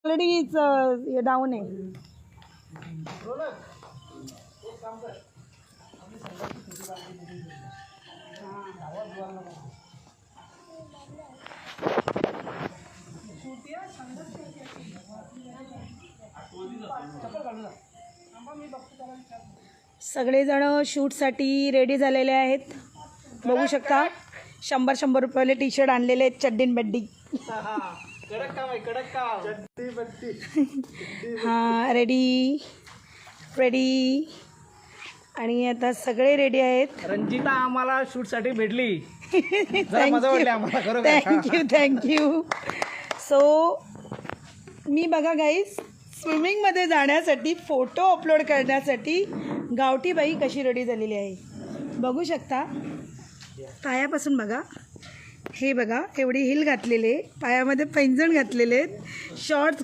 Already down आहे. सगळेजण शूटसाठी रेडी झालेले आहेत. बघू शकता 100-100 रुपयाले टी शर्ट आणलेले आहेत. चड्डीन बड्डी. हां रेडी रेडी. आणि आता सगळे रेडी आहेत. रंजिता आम्हाला शूटसाठी भेटली. थँक्यू. सो मी बघा गाईस स्विमिंगमध्ये जाण्यासाठी फोटो अपलोड करण्यासाठी गावठी बाई कशी रेडी झालेली आहे बघू शकता. पायापासून बघा. हे बघा एवढी हिल घातलेले, पायामध्ये पैंजण घातलेले आहेत, शॉर्ट्स